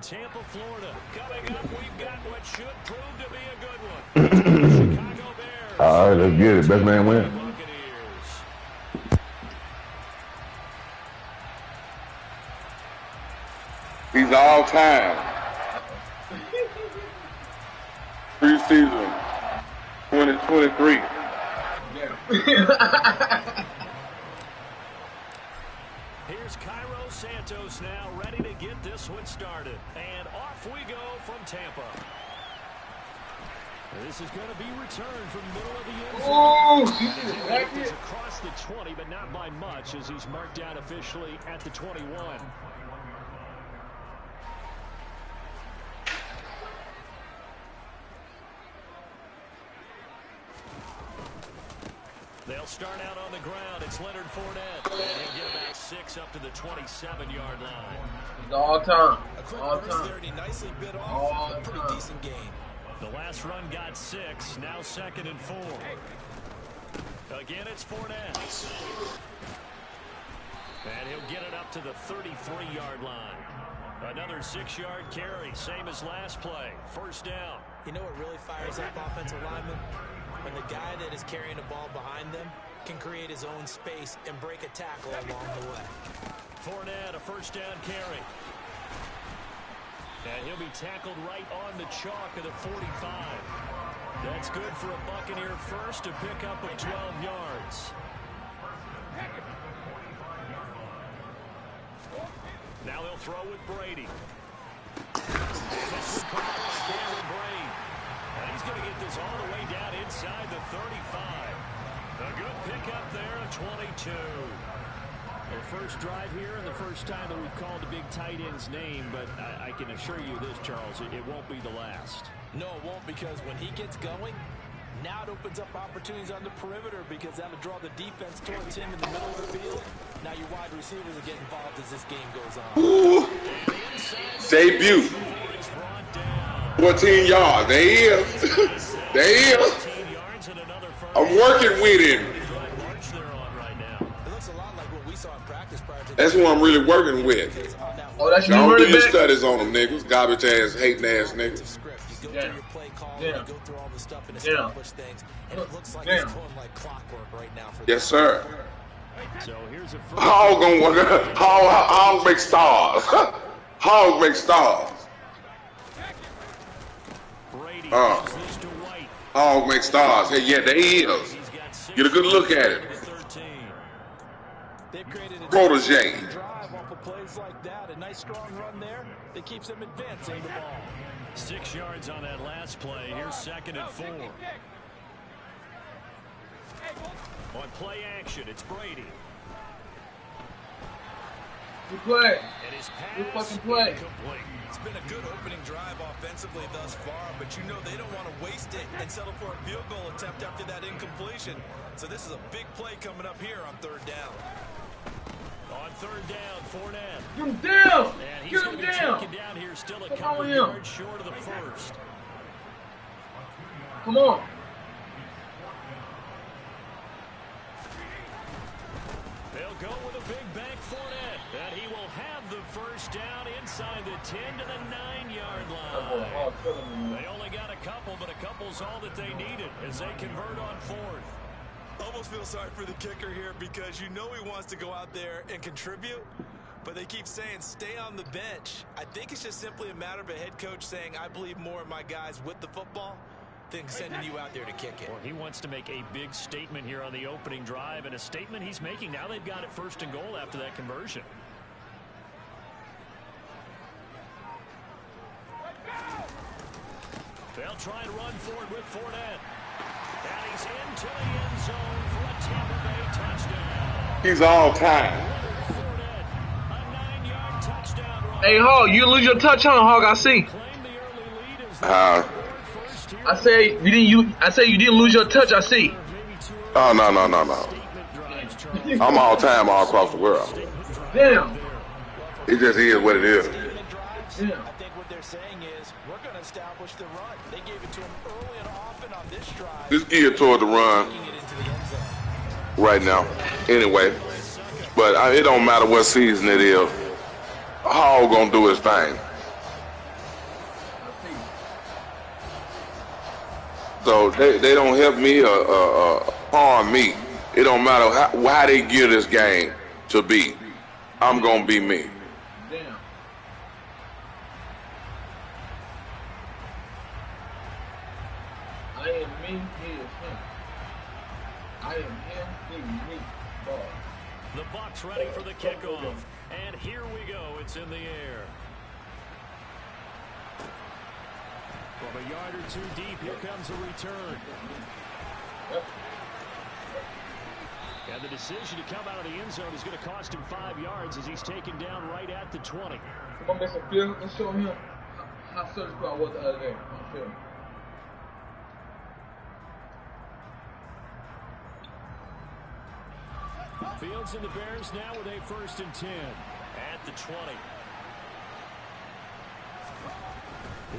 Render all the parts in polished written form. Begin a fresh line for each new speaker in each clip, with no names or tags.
Tampa, Florida. Coming up, we've got what should prove to be a good one. Chicago Bears.
All right, let's get it. Best man win.
He's all time. Preseason 2023.
Here's Cairo Santos now, ready to get this one started. And off we go from Tampa. This is going to be returned from the middle of the end zone.
Oh,
he's across the 20, but not by much, as he's marked down officially at the 21. They'll start out on the ground. It's Leonard Fournette. And he'll get about 6 up to the 27-yard line.
All time.
All time. He nicely bit off a pretty decent game.
The last run got 6. Now 2nd and 4. Again, it's Fournette. And he'll get it up to the 33-yard line. Another 6-yard carry, same as last play. First down.
You know what really fires up offensive linemen? When the guy that is carrying the ball behind them can create his own space and break a tackle along the way.
Fournette, a first down carry. And he'll be tackled right on the chalk of the 45. That's good for a Buccaneer first to pick up of 12 yards. Now they'll throw with Brady. This one caught by Cameron Brady. And he's going to get this all the way down inside the 35. A good pickup there at 22. The first drive here and the first time that we've called a big tight end's name, but I can assure you this, Charles, it won't be the last.
No, it won't, because when he gets going, now it opens up opportunities on the perimeter, because that'll draw the defense towards him in the middle of the field. Now your wide receivers will get involved as this game goes on.
Ooh. Debut. 14 yards. There he is. There he is. I'm working with him. That's who I'm really working with.
Oh, that's
Don't do your
back.
studies on them niggas. Garbage ass, hating ass niggas.
Yeah.
Yes, sir.
So here's a
Hog gonna work. Hog make stars. Hog make stars. Hog make stars. Hey, yeah, there he is. Get a good look at it. Protege.
Drive off of plays like that. A nice strong run there that keeps them advancing the ball.
6 yards on that last play. Here's 2nd and 4. On play action, it's Brady.
Good play.
And his
Good
pass
fucking play.
incomplete.
It's been a good opening drive offensively thus far, but you know they don't want to waste it and settle for a field goal attempt after that incompletion. So this is a big play coming up here on 3rd down.
On 3rd down, Fournette.
Get him down.
And he's
Get
going
him
to be
down.
taken down here, still a
Come
couple
on,
yards short of the first.
Come on.
They'll go with a big bank Fournette, and he will have the first down inside the 10 to the 9-yard line. They only got a couple, but a couple's all that they needed as they convert on 4th.
Almost feel sorry for the kicker here, because you know he wants to go out there and contribute, but they keep saying stay on the bench. I think it's just simply a matter of a head coach saying I believe more in my guys with the football than sending you out there to kick it.
Well, he wants to make a big statement here on the opening drive, and a statement he's making. Now they've got it 1st and goal after that conversion. They'll try and run forward with Fournette. And he's into the end zone for a Tampa Bay touchdown.
He's all time.
Fournette, a 9-yard touchdown run.
Hey, Hog, you lose your touch on Hog. I see.
Claim the early lead as
I say you didn't. I say you didn't lose your touch. I see.
Oh, no. I'm all time all across the world.
Damn.
It just is what it is.
Yeah.
I think what they're saying is we're going to establish the run. They gave it to him early and often on this drive.
This geared toward the run right now. Anyway, but it don't matter what season it is. Hall gonna do his thing. So they don't help me or harm me. It don't matter how they gear this game to be. I'm gonna be me.
Damn. I am me, he is him. I am him, he is me. Ball.
The Bucs ready for the kickoff. And here we go. It's in the air. From a yard or two deep, here comes a return.
Yep.
And the decision to come out of the end zone is going to cost him 5 yards as he's taken down right at the 20.
Come on, Mr. Phil. Let's show him how surgical I was the other day on film.
Fields and the Bears now with a 1st and 10 at the 20.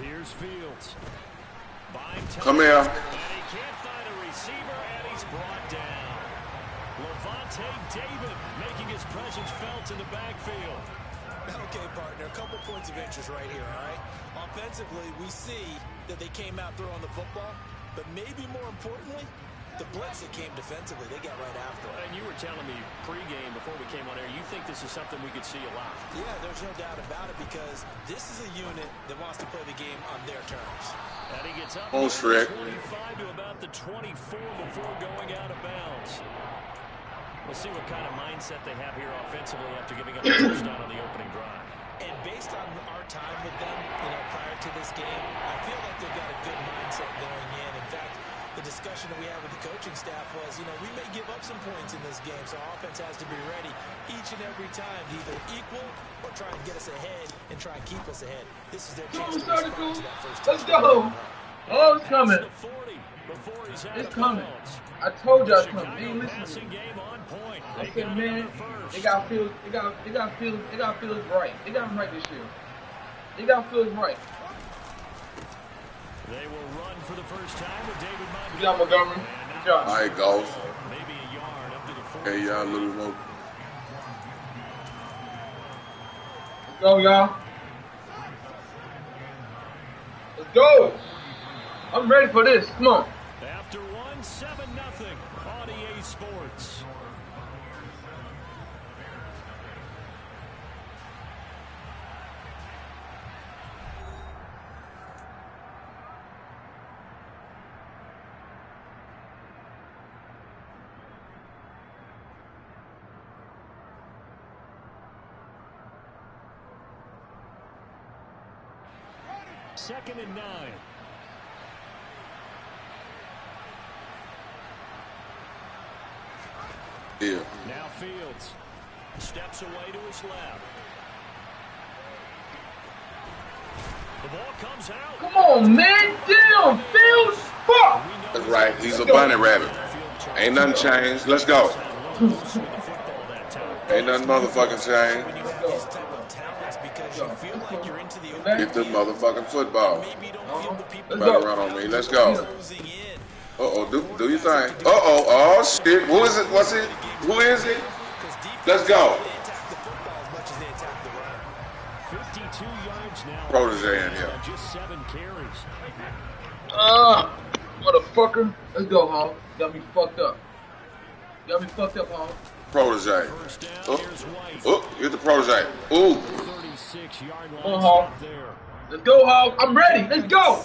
Here's Fields.
Come here.
And he can't find a receiver, and he's brought down. Levante David making his presence felt in the backfield.
Okay, partner, a couple points of interest right here, all right? Offensively, we see that they came out throwing the football, but maybe more importantly, the blitz that came defensively, they got right after it.
And you were telling me pregame before we came on air, you think this is something we could see a lot.
Yeah, there's no doubt about it because this is a unit that wants to play the game on their terms.
And he gets up
Oh, Shrek.
25 to about the 24 before going out of bounds. We'll see what kind of mindset they have here offensively after giving up a touchdown on the opening drive.
And based on our time with them, prior to this game, I feel like they've got a good mindset going in. In fact, the discussion that we had with the coaching staff was, we may give up some points in this game, so our offense has to be ready each and every time to either equal or try and get us ahead and try and keep us ahead. This is their chance to respond to that first touchdown.
Let's go. Oh, it's coming.
It's
coming. I told y'all it's coming. They ain't listening. I said, man, they got Fields. They got Fields right. They got him right this year. They got Fields right.
They will run for the first time with David Montgomery.
Good job, Montgomery. Good job.
All right, goals.
Maybe a yard up to the 40.
Hey, y'all, a little more.
Let's go, y'all. Let's go. I'm ready for this. Come on.
After 7-0 on EA Sports. Second and 9.
Yeah.
Now Fields steps away to his left. The ball comes out.
Come on, man. Damn, Fields. Fuck.
That's right. He's a bunny rabbit. Ain't nothing changed. Let's go. Ain't nothing motherfucking changed. Get this motherfucking football. Better run on me. Let's go. Uh-oh, do your thing. Uh-oh, oh shit. Who is it? What's it? Who is it? Let's go.
52 yards now.
Protege in here.
Just 7 carries.
Motherfucker. Let's go, Hog. Got me fucked up. Got me fucked up, Hog.
Protege. Oh, get the protege. Ooh.
36-yard line.
Come on, Hog. Let's go, Hog. I'm ready. Let's go.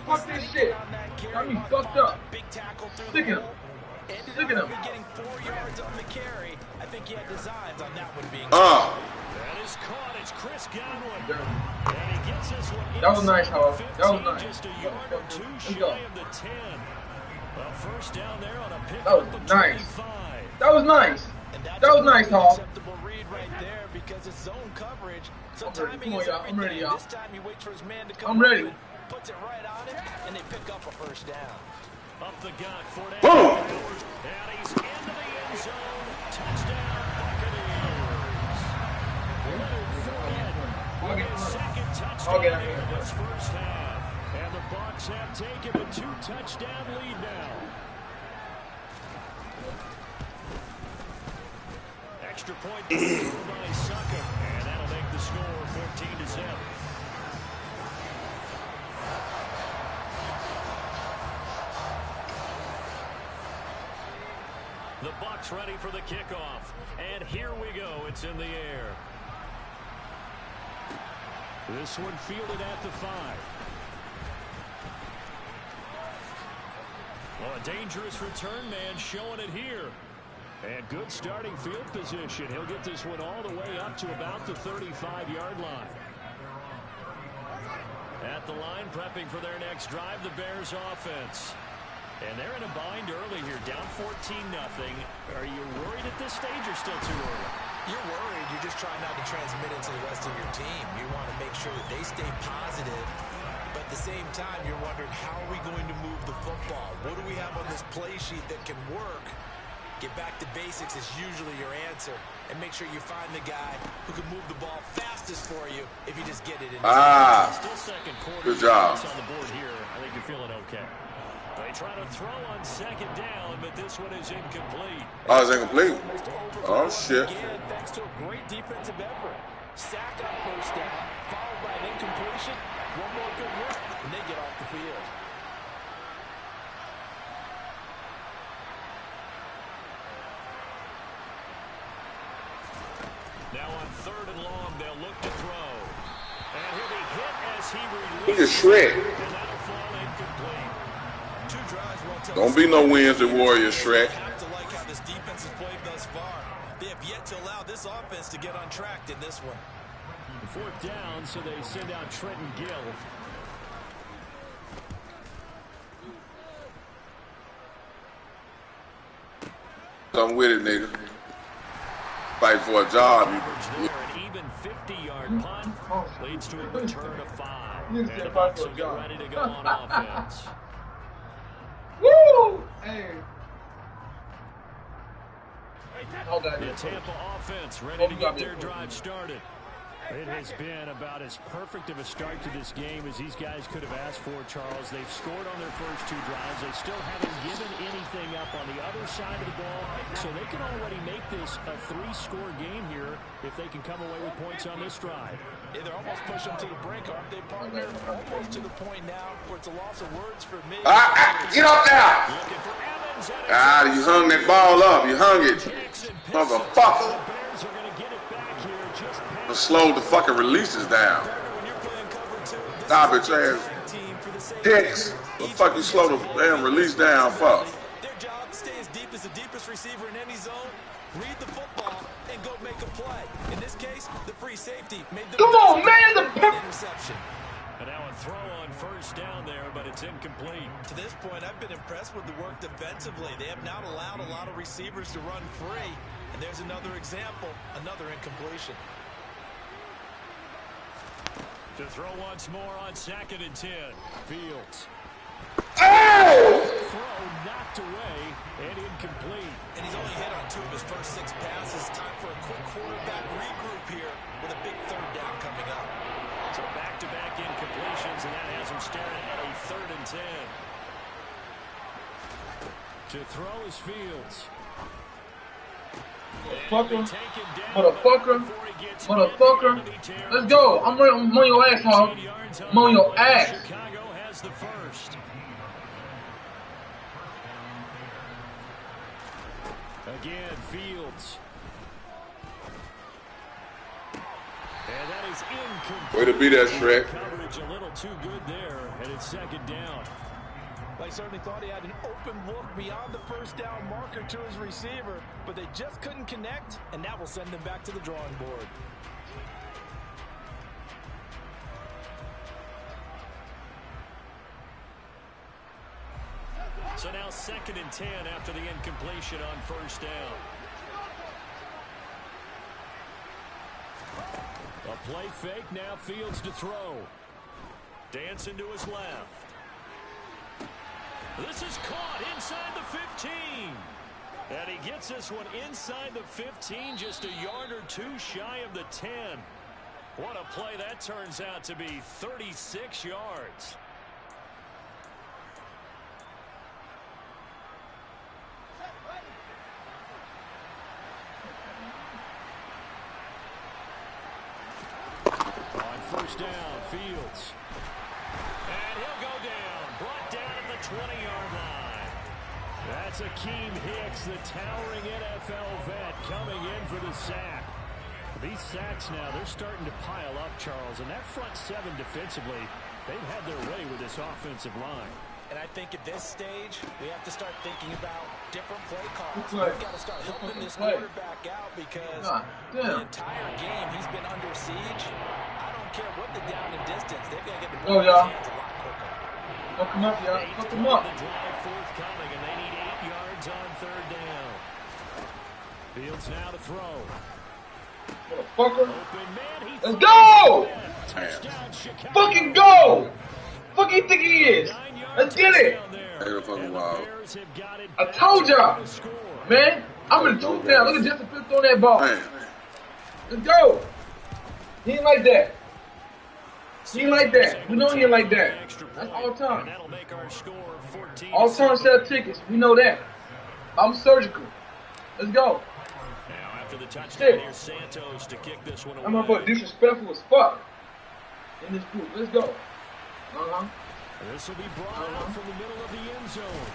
Fuck this shit. Got me fucked up. Stick him. Stick him.
Getting 4 yards on the carry. I think he had designs on that one being.
That is caught. It's Chris Godwin. And he gets this one.
That was nice, Hog. That was nice.
Just a yard or two shy of the 10. A first down there on a pick.
That was nice. That was nice. That was nice, Hog.
Acceptable read right there because it's zone coverage. So
I'm ready.
timing
Come on,
is
y'all. I'm ready,
everything.
y'all.
This time he waits for his man to come.
I'm ready.
open, puts it right on him, and they pick up a first down.
Up the gut for that.
Boom.
And he's into the end zone. Touchdown, Buccaneers. Leonard Fournette with his second touchdown in this first half. And the Bucs have taken a 2-touchdown lead now. Extra point by Sucker. And that'll make the score 14-0. The Bucs ready for the kickoff. And here we go. It's in the air. This one fielded at the 5. Well, a dangerous return man showing it here. And good starting field position. He'll get this one all the way up to about the 35-yard line. At the line, prepping for their next drive, the Bears offense. And they're in a bind early here, down 14-0. Are you worried at this stage or still too early?
You're worried. You're just trying not to transmit it to the rest of your team. You want to make sure that they stay positive. But at the same time, you're wondering, how are we going to move the football? What do we have on this play sheet that can work? Get back to basics is usually your answer. And make sure you find the guy who can move the ball fastest for you if you just get it in.
Still second quarter.
Good job.
On the board here. I think you're feeling okay. They try to throw on second down, but this one is incomplete.
Oh, it's incomplete. Oh, shit.
Again, thanks to a great defensive effort. Sack on first down, followed by an incompletion. One more good look, and they get off the field.
Now on 3rd and long, they'll look to throw. And he'll be hit as he
He
releases.
is shred.
And that'll fall incomplete.
2 drives well.
Don't be no Wednesday Warrior, Shrek.
I have to like how this defense has played thus far. They have yet to allow this offense to get on track in this one.
4th down, so they send out Trenton Gill.
Come with it, nigga. Fight for a job.
There, an even 50-yard punt leads to a return of 5. And the Bucs will get ready to go on offense.
Woo! Hey.
The Tampa offense ready to get their drive started. It has been about as perfect of a start to this game as these guys could have asked for, Charles. They've scored on their first 2 drives. They still haven't given anything up on the other side of the ball, so they can already make this a 3-score game here if they can come away with points on this drive.
Yeah, they're almost pushing them to the brink, aren't they, partner? Almost to the point now where it's a loss of words for me.
Get up now! You hung that ball up. You hung it. Motherfucker. Slow the fucking releases down. Stop it, ass. Dicks. The fuck you slow the damn release down, fuck.
Their job, stay as deep as the deepest receiver in any zone, read the football, and go make a play. In this case, the free safety made the
Come on, man! The
interception.
And now a throw on first down there, but it's incomplete.
To this point, I've been impressed with the work defensively. They have not allowed a lot of receivers to run free. And there's another example, another incompletion.
To throw once more on 2nd and 10. Fields.
Oh!
Throw knocked away and incomplete.
And he's only hit on 2 of his first 6 passes. Time for a quick quarterback regroup here with a big 3rd down coming up.
So back-to-back incompletions, and that has him staring at a 3rd and 10. To throw is Fields.
Motherfucker. Let's go. I'm on your ass, Hog. I'm on your ass.
Chicago has the first. Again, Fields. And that is incomplete.
Way to be that, Shrek.
Coverage a little too good there, and it's 2nd down.
They certainly thought he had an open look beyond the first down marker to his receiver, but they just couldn't connect, and that will send them back to the drawing board.
So now 2nd and 10 after the incompletion on first down. A play fake, now Fields to throw. Dancing to his left. This is caught inside the 15. And he gets this one inside the 15, just a yard or 2 shy of the 10. What a play that turns out to be, 36 yards. On first down, Fields. And he'll go down, brought down at the 20-yard line. That's It's Akeem Hicks, the towering NFL vet, coming in for the sack. These sacks now, they're starting to pile up, Charles. And that front seven defensively, they've had their way with this offensive line.
And I think at this stage, we have to start thinking about different play calls. We've got to start helping this quarterback out because the entire game he's been under siege. I don't care what the down and distance. They've got to get the ball in his hands a lot quicker.
Fuck him up, y'all. Fuck him up.
The drive forthcoming, and they need 8 yards on third down. Fields now to throw.
Motherfucker.
Open man,
Let's go!
Touchdown, Chicago.
Fucking go! Fuck you think he is? Let's get it.
Ain't fucking wild.
I told y'all, man. I'm gonna troop down. Look at Justin Fields throwing that ball.
Man.
Let's go. He ain't like that. He ain't like that. We know he ain't like that. That's all time. All time sell tickets. We know that. I'm surgical. Let's go.
Now after the touchdown, here's Santos to kick this one away.
I'm about disrespectful as fuck in this group. Let's go.
This will be brought out from the middle of the end zone.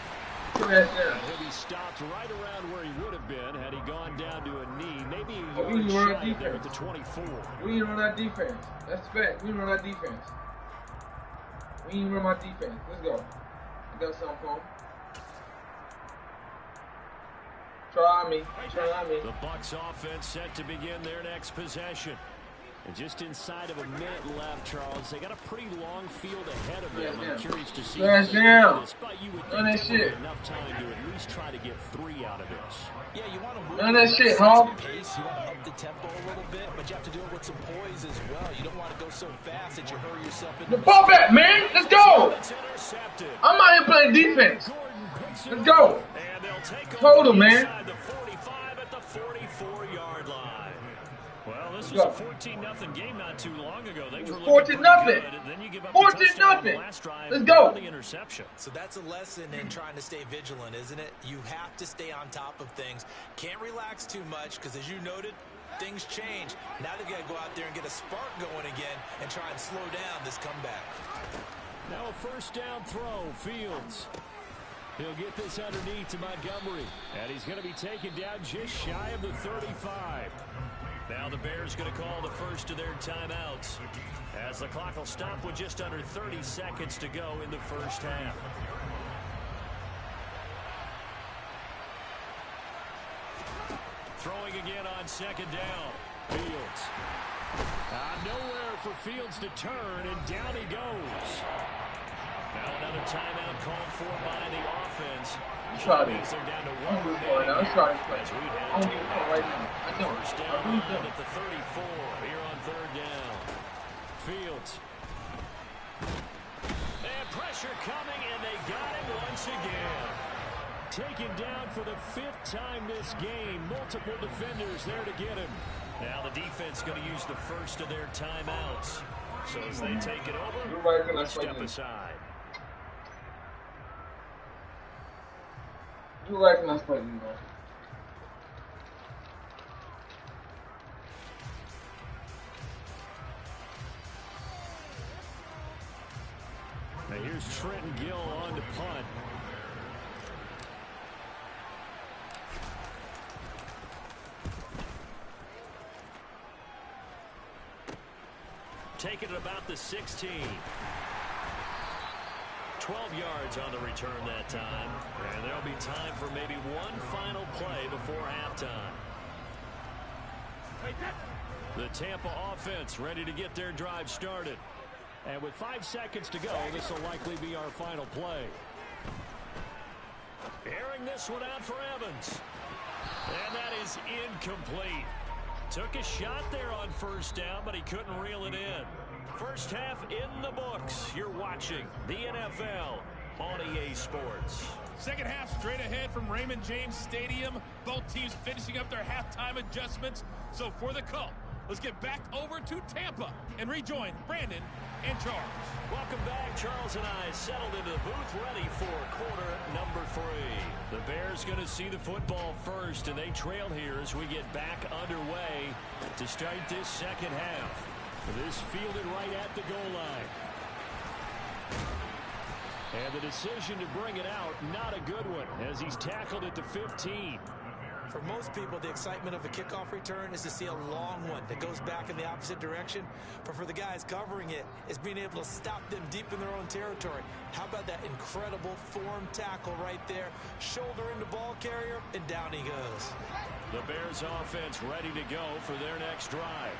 He'll be stopped right around where he would have been had he gone down to a knee. Maybe a yard shy there at the 24.
We ain't run our defense. That's fact. We ain't run our defense. We ain't run my defense. Let's go. I got something for him. Try me. Try me.
The Bucs offense set to begin their next possession. And just inside of a minute left, Charles. They got a pretty long field ahead of them. I'm curious to see how they do this, but you would think there would be enough time to at least try to get 3 out of this.
Yeah, you want to move
none of that shit, Hawk.
Pace. You want to up the tempo a little bit, but you have to do it with some poise as well. You don't want to go so fast that you hurry yourself into
the ball back, man. Let's go. I'm out here playing defense. Let's go. Total, man.
The 45 at the 44-yard line. Well, this was a 14-0 game not too long ago. They were
14-0. 14-0. Let's go.
The interception.
So that's a lesson in trying to stay vigilant, isn't it? You have to stay on top of things. Can't relax too much because, as you noted, things change. Now they've got to go out there and get a spark going again and try and slow down this comeback.
Now a first down throw. Fields. He'll get this underneath to Montgomery. And he's going to be taken down just shy of the 35. Now the Bears going to call the first of their timeouts as the clock will stop with just under 30 seconds to go in the first half. Throwing again on second down. Fields. Nowhere for Fields to turn, and down he goes. Now another timeout called for by the offense.
Try
They're down to one.
I'm trying to play. I don't even play right now. I don't.
First down at the 34 here on third down. Fields. And pressure coming, and they got him once again. Taken down for the 5th time this game. Multiple defenders there to get him. Now the defense going to use the first of their timeouts. So as they take it over, let's step aside.
You recognize playing, bro.
Now here's Trenton Gill on to punt. Taking it about the 16. 12 yards on the return that time. And there'll be time for maybe one final play before halftime. The Tampa offense ready to get their drive started. And with 5 seconds to go, this will likely be our final play. Airing this one out for Evans. And that is incomplete. Took a shot there on first down, but he couldn't reel it in. First half in the books. You're watching the NFL on EA Sports.
Second half straight ahead from Raymond James Stadium. Both teams finishing up their halftime adjustments. So for the call, let's get back over to Tampa and rejoin Brandon and Charles.
Welcome back. Charles and I settled into the booth ready for quarter number 3. The Bears going to see the football first, and they trail here as we get back underway to start this second half. This fielded right at the goal line. And the decision to bring it out, not a good one, as he's tackled at the 15.
For most people, the excitement of a kickoff return is to see a long one that goes back in the opposite direction. But for the guys covering it, it's being able to stop them deep in their own territory. How about that incredible form tackle right there? Shoulder into ball carrier, and down he goes.
The Bears offense ready to go for their next drive.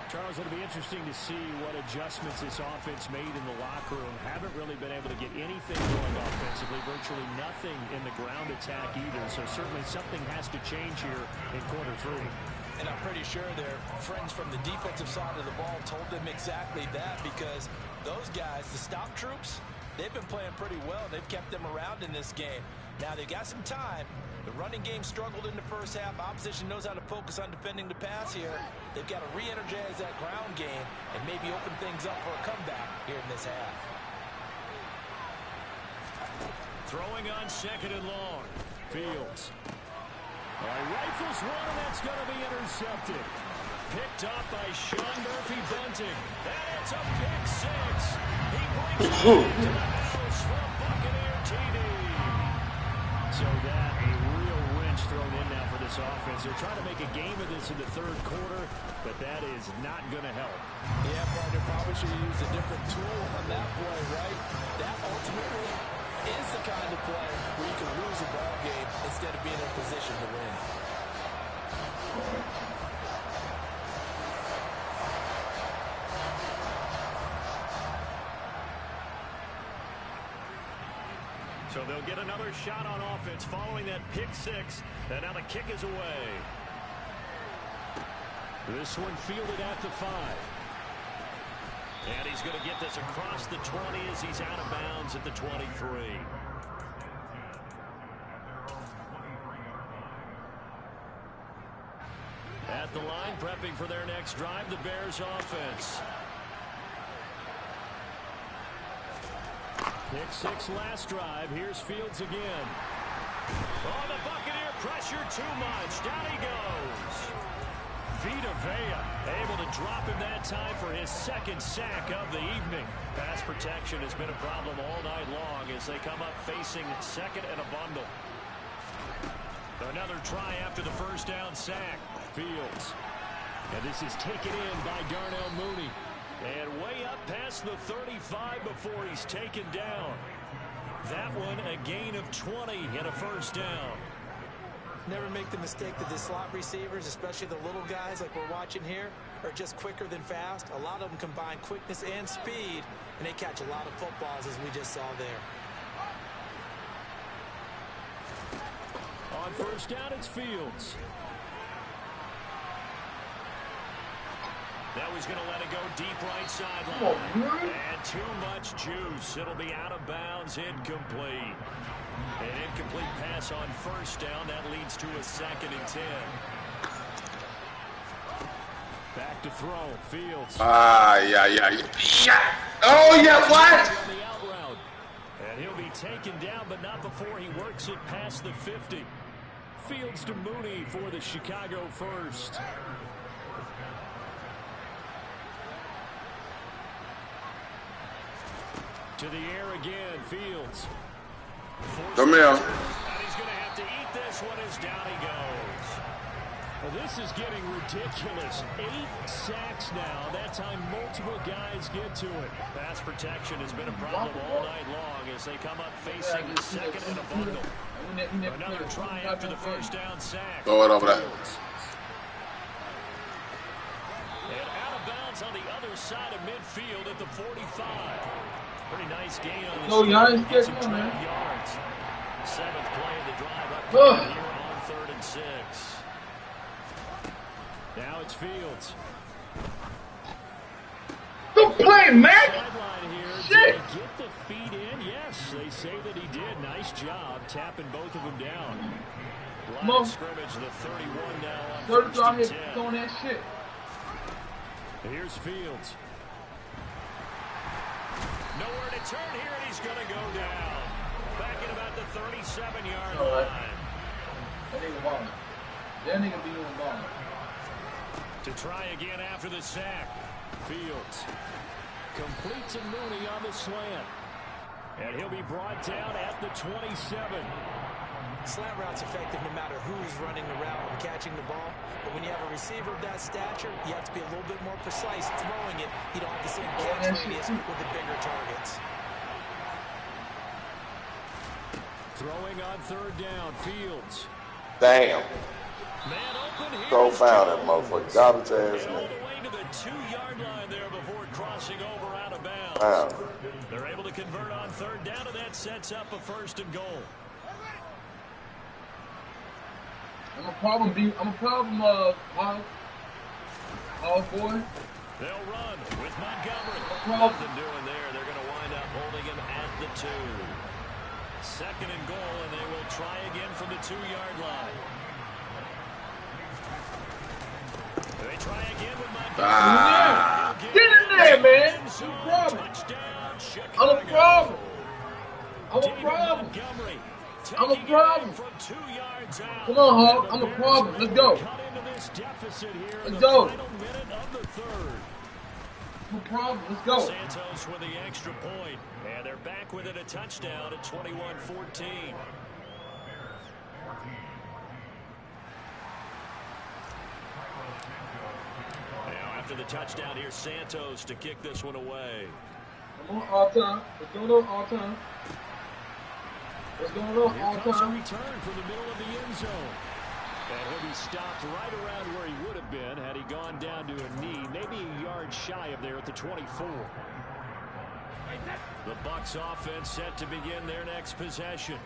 Charles, it'll be interesting to see what adjustments this offense made in the locker room. Haven't really been able to get anything going offensively, virtually nothing in the ground attack either. So certainly something has to change here in quarter 3.
And I'm pretty sure their friends from the defensive side of the ball told them exactly that, because those guys, the stop troops, they've been playing pretty well. They've kept them around in this game. Now they've got some time. The running game struggled in the first half. Opposition knows how to focus on defending the pass here. They've got to re-energize that ground game and maybe open things up for a comeback here in this half.
Throwing on 2nd and long. Fields. Rifles one, and that's going to be intercepted. Picked up by Sean Murphy-Bunting. And it's a pick 6. He brings it into the house for a Buccaneer TD. So that a real wrench thrown in now for this offense. They're trying to make a game of this in the 3rd quarter, but that is not going to help.
Yeah, partner, probably should have used a different tool on that play, right? That ultimately is the kind of play where you can lose a ball game instead of being in a position to win.
So they'll get another shot on offense following that pick 6. And now the kick is away. This one fielded at the 5. And he's going to get this across the 20 as he's out of bounds at the 23. At the line, prepping for their next drive, the Bears offense. Pick 6 last drive. Here's Fields again. Oh, the Buccaneer pressure too much. Down he goes. Vita Vea able to drop him that time for his 2nd sack of the evening. Pass protection has been a problem all night long as they come up facing 2nd and a bundle. Another try after the 1st down sack. Fields. And this is taken in by Darnell Mooney. And way up past the 35 before he's taken down. That one a gain of 20 and a 1st down.
Never make the mistake that the slot receivers, especially the little guys like we're watching here, are just quicker than fast. A lot of them combine quickness and speed, and they catch a lot of footballs, as we just saw there.
On 1st down, it's Fields. Now he's going to let it go deep right sideline. And too much juice. It'll be out of bounds, incomplete. An incomplete pass on 1st down. That leads to a 2nd and 10. Back to throw. Fields.
Yeah. Oh, yeah, what?
On the out route. And he'll be taken down, but not before he works it past the 50. Fields to Mooney for the Chicago first. To the air again, Fields.
Come here.
And he's going to have to eat this one as down he goes. Well, this is getting ridiculous. 8 sacks now. That time multiple guys get to it. Pass protection has been a problem all night long as they come up facing 2nd and a bundle. Another try after the 1st down sack.
Throw it over there.
And out of bounds on the other side of midfield at the 45. Pretty nice gain on the
Giannis,
get some
get on,
12 yards. 7th play of the drive up here on 3rd and 6. Now it's Fields.
Don't play, Mack!
Sideline here.
Shit!
Did he get the feet in? Yes, they say that he did. Nice job tapping both of them down. Line of scrimmage, the 31 now on 1st and 10.
Throwing that shit.
Here's Fields. Nowhere to turn here, and he's going to go down. Back at about the 37-yard line.
That nigga balling. That nigga be on balling.
To try again after the sack. Fields. Complete to Mooney on the slant. And he'll be brought down at the 27.
Slant route's effective no matter who's running the route and catching the ball. But when you have a receiver of that stature, you have to be a little bit more precise throwing it. You don't have the same catch radius with the bigger targets.
Throwing on third down, Fields.
Damn.
Man open here.
Go found that motherfucker. Garbage ass
All
man.
the way to the 2-yard line there before crossing over out of bounds.
Wow.
They're able to convert on third down, and that sets up a first and goal.
I'm a problem, boy.
They'll run with Montgomery.
Nothing
doing there. They're going to wind up holding him at the 2. Second and goal, and they will try again from the 2-yard line. They try again with Montgomery.
Get in there, man. I'm a problem. I'm a problem. I'm a problem. Come on, Hawk. I'm a problem. Let's go. Let's go. I'm a problem. Let's go.
Santos with the extra point. And they're back within a touchdown at 21-14. Now after the touchdown, here's Santos to kick this one away.
Come on, all time. What's going on, all time? What's going on,
Here
all
comes a
time?
return from the middle of the end zone. And he'll be stopped right around where he would have been had he gone down to a knee, maybe a yard shy of there at the 24. The Bucs offense set to begin their next possession.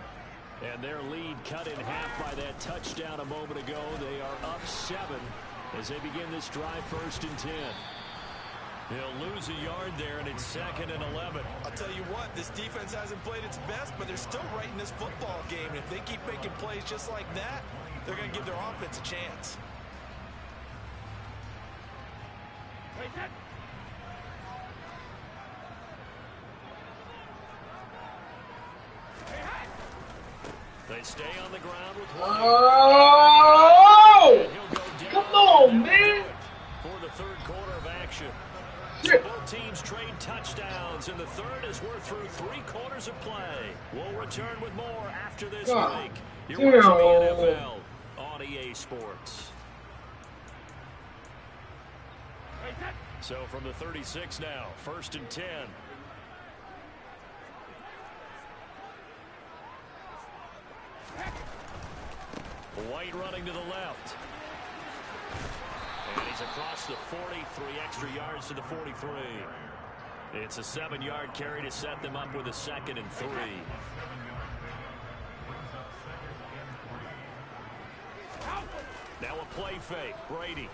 And their lead cut in half by that touchdown a moment ago. They are up 7 as they begin this drive, 1st and 10. They'll lose a yard there, and it's 2nd and 11.
I'll tell you what, this defense hasn't played its best, but they're still right in this football game. And if they keep making plays just like that, they're going to give their offense a chance.
They stay on the ground with
Oh! Come on, man.
for the third quarter of action.
Shit.
Both teams trade touchdowns in the third as we're through 3 quarters of play. We'll return with more after this break. You're watching the NFL on EA Sports. So from the 36 now, 1st and 10. White running to the left. And he's across the 40, 3 extra yards to the 43. It's a 7-yard carry to set them up with a 2nd and 3. Now a play fake. Brady.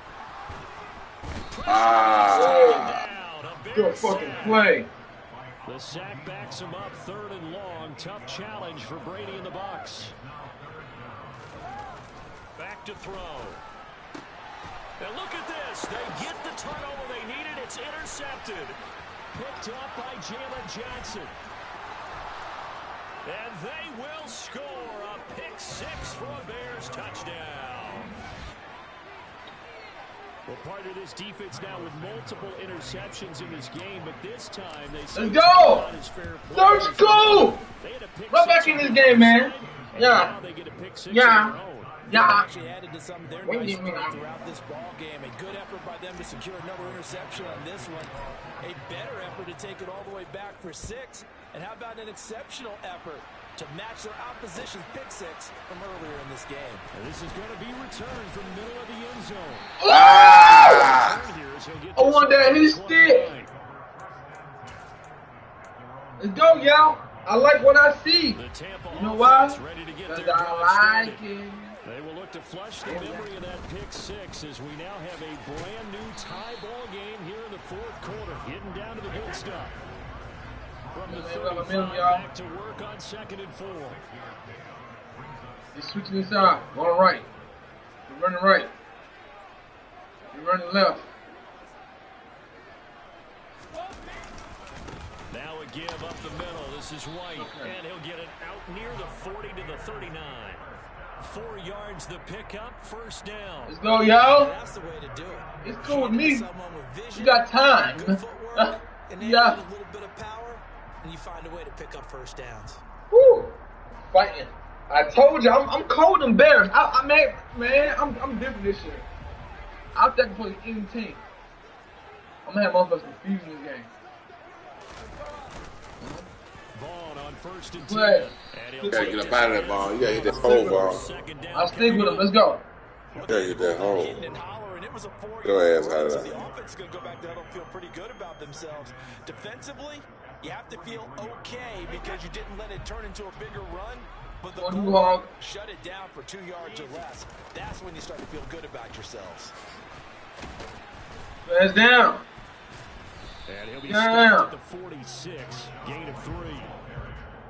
Good fucking play.
The sack backs him up, 3rd and long. Tough challenge for Brady and the Bucs. Back to throw. And look at this. They get the turnover they needed. It's intercepted. Picked up by Jalen Johnson. And they will score a pick 6 for a Bears touchdown. Well, part of this defense now with multiple interceptions in this game, but this time they
Let's go! Let's go! Right back in this game, man. Yeah. Yeah. Yeah.
Actually added to some of their nice play throughout this ball game. A good effort by them to secure another interception on this one. A better effort to take it all the way back for 6. And how about an exceptional effort to match their opposition's pick 6 from earlier in this game?
And this is going to be returned from the middle of the end zone.
Ah! I want that hit stick. Let's go, y'all. I like what I see. You know why? Because I like it.
They will look to flush the memory of that pick 6 as we now have a brand new tie ball game here in the 4th quarter. Getting down to the good stuff. From the 35 back to work on 2nd and 4.
He's switching inside. Going right. You're running right. You're running left.
Now a give up the middle. This is White. And he'll get it out near the 40 to the 39. 4 yards the pickup, 1st down.
Let's go, y'all.
That's the way to do it.
It's cool with me. You got time.
And
yeah.
a little bit of power. and you find a way to pick up first downs.
Woo! Fighting. I told you, I'm cold and embarrassed. I'm different this year. I'll take for any team. I'm gonna have motherfuckers confused in this game.
Vaughn on first and
10.
You gotta get up out of that ball. You gotta hit that hole ball.
I'll stick with him. Let's go.
You gotta hit that hole. Go ass out of
The
that.
offense is going to go back there and feel pretty good about themselves. Defensively, you have to feel okay because you didn't let it turn into a bigger run. But the goal, shut it down for 2 yards or less. That's when you start to feel good about yourselves.
Hands down.
And he'll be stopped at the 46, gain of 3.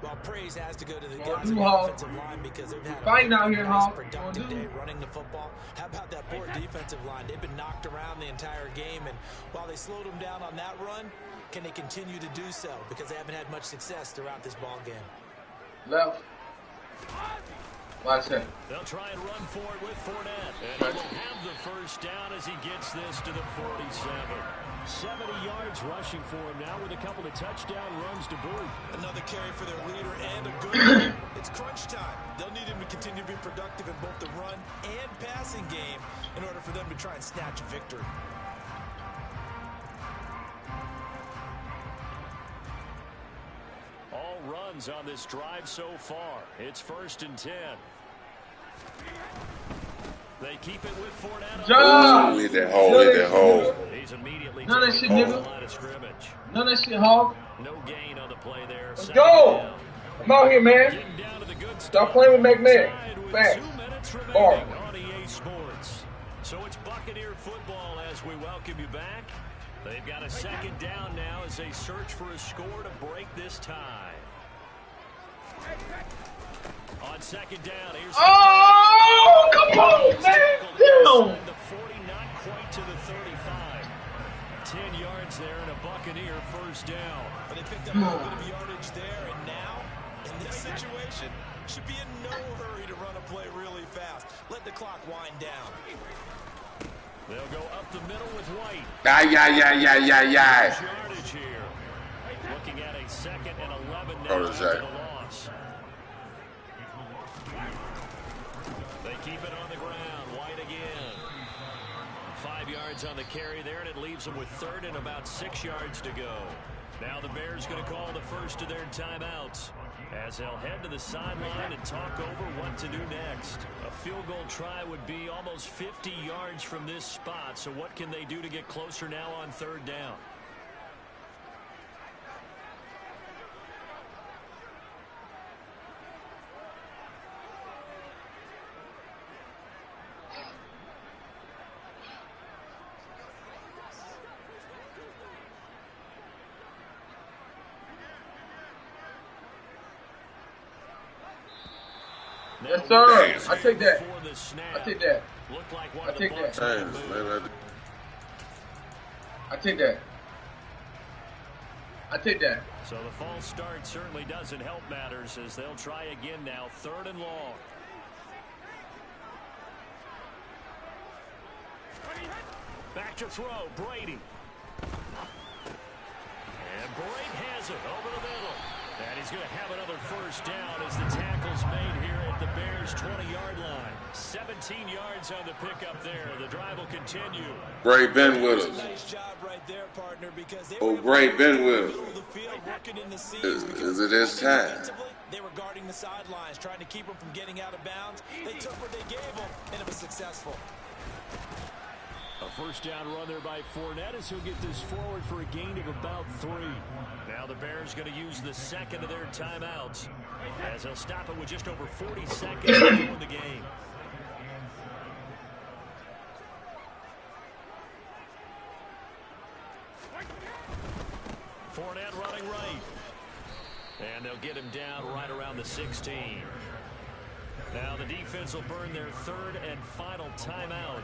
Well, praise has to go to the guys on the offensive line because they've had
fighting out here, Hawk.
Productive day running the football. How about that poor defensive line? They've been knocked around the entire game, and while they slowed them down on that run, can they continue to do so? Because they haven't had much success throughout this ball game.
Left. Watch that.
They'll try and run for it with Fournette. And he will have the first down as he gets this to the 47. 70 yards rushing for him now with a couple of touchdown runs to boot.
Another carry for their leader and a good one. It's crunch time. They'll need him to continue to be productive in both the run and passing game in order for them to try and snatch a victory.
All runs on this drive so far. It's first and 10. They keep it with Fournette.
Ooh, hit that hole, hit that hole.
He's immediately
none of that shit, nigga.
line of scrimmage.
None of that shit, Hawk.
No gain on the play there.
Let's go. I'm out here, man.
Down to the good
Stop playing with Mack Med. Facts.
2 minutes
Bar.
remaining on EA Sports. So it's Buccaneer football as we welcome you back. They've got a second down now as they search for a score to break this tie. On second down, here's
oh, come on, man. Damn.
The 40, not quite to the 35. 10 yards there and a Buccaneer first down.
But they picked up a little bit of yardage there, and now, in this situation, should be in no hurry to run a play really fast. Let the clock wind down.
They'll go up the middle with White.
Yeah.
Yardage here. Looking at a second and 11 now
Oh,
after the loss. They keep it on the ground. White again. 5 yards on the carry there, and it leaves them with third and about 6 yards to go. Now the Bears going to call the first of their timeouts as they'll head to the sideline and talk over what to do next. A field goal try would be almost 50 yards from this spot, so what can they do to get closer now on third down?
Yes, sir. I take that. I take that. I take that. I take that. I take that.
So the false start certainly doesn't help matters as they'll try again now. Third and long. Back to throw. Brady. And Brady has it over the middle. And he's going to have another first down as the tackle's made here at the Bears' 20-yard line. 17 yards on the pickup there. The drive will continue.
Bray been with us.
Nice job right there, partner, because they
Oh, Bray been with us. Is it his time?
They were guarding the sidelines, trying to keep them from getting out of bounds. They took what they gave them, and it was successful.
A first down run there by Fournette as he'll get this forward for a gain of about 3. Now the Bears going to use the second of their timeouts as they'll stop it with just over 40 seconds to go in the game. Fournette running right. And they'll get him down right around the 16. Now the defense will burn their third and final timeout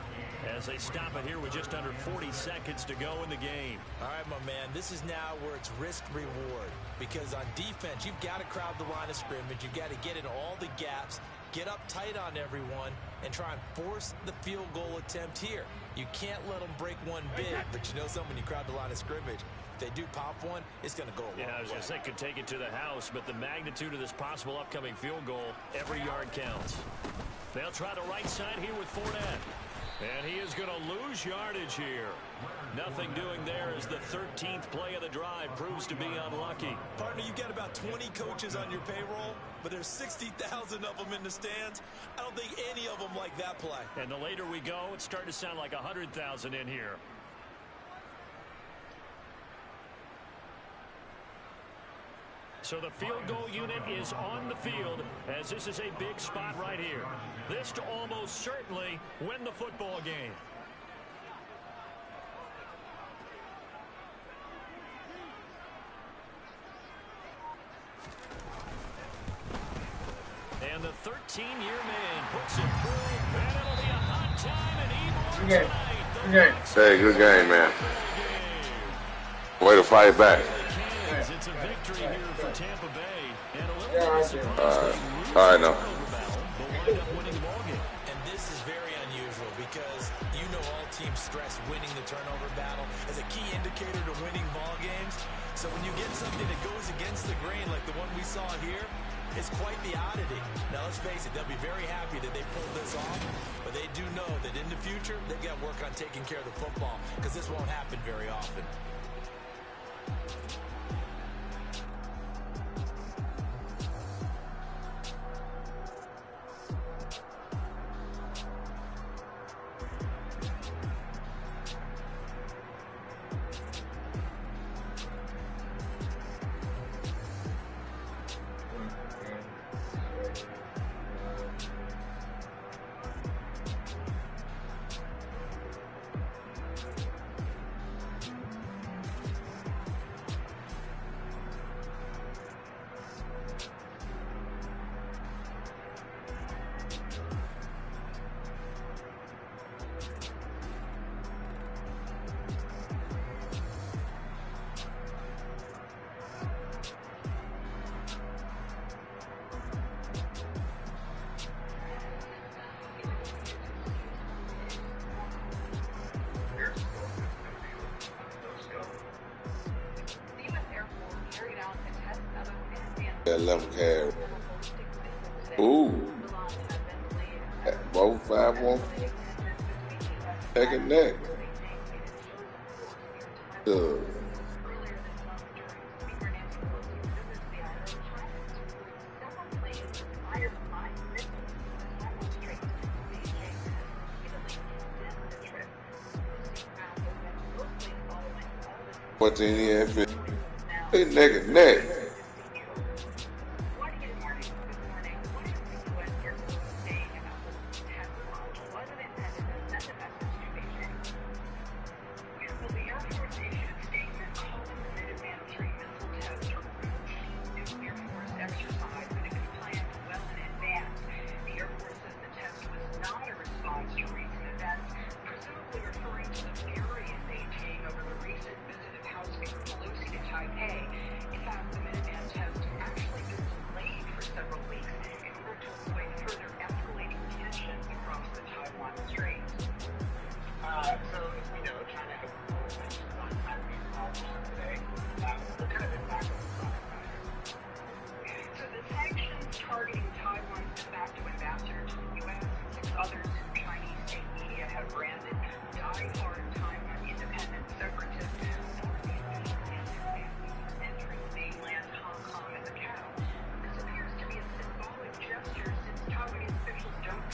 as they stop it here with just under 40 seconds to go in the game.
All right, my man, this is now where it's risk-reward because on defense, you've got to crowd the line of scrimmage. You've got to get in all the gaps, get up tight on everyone and try and force the field goal attempt here. You can't let them break one big, but you know something, when you crowd the line of scrimmage, if they do pop one, it's going to go a long way.
I was going to say could take it to the house, but the magnitude of this possible upcoming field goal, every yard counts. They'll try the right side here with Fournette. And he is going to lose yardage here. Nothing doing there as the 13th play of the drive proves to be unlucky.
Partner, you've got about 20 coaches on your payroll, but there's 60,000 of them in the stands. I don't think any of them like that play.
And the later we go, it's starting to sound like 100,000 in here. So the field goal unit is on the field as this is a big spot right here. This to almost certainly win the football game. And the 13-year man puts it through, and it'll be a hot time and even tonight.
Hey, good game, man. Way to fight back.
It's a victory here for Tampa Bay. And a
I know.
And this is very unusual because you know all teams stress winning the turnover battle as a key indicator to winning ball games. So when you get something that goes against the grain like the one we saw here, it's quite the oddity. Now, let's face it, they'll be very happy that they pulled this off, but they do know that in the future, they've got to work on taking care of the football because this won't happen very often.
That left carry. Ooh. Both 5-1. Neck and neck. What's in here? They neck and neck.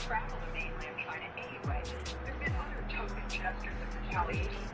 Travel to mainland China anyway. There's been other token gestures of retaliation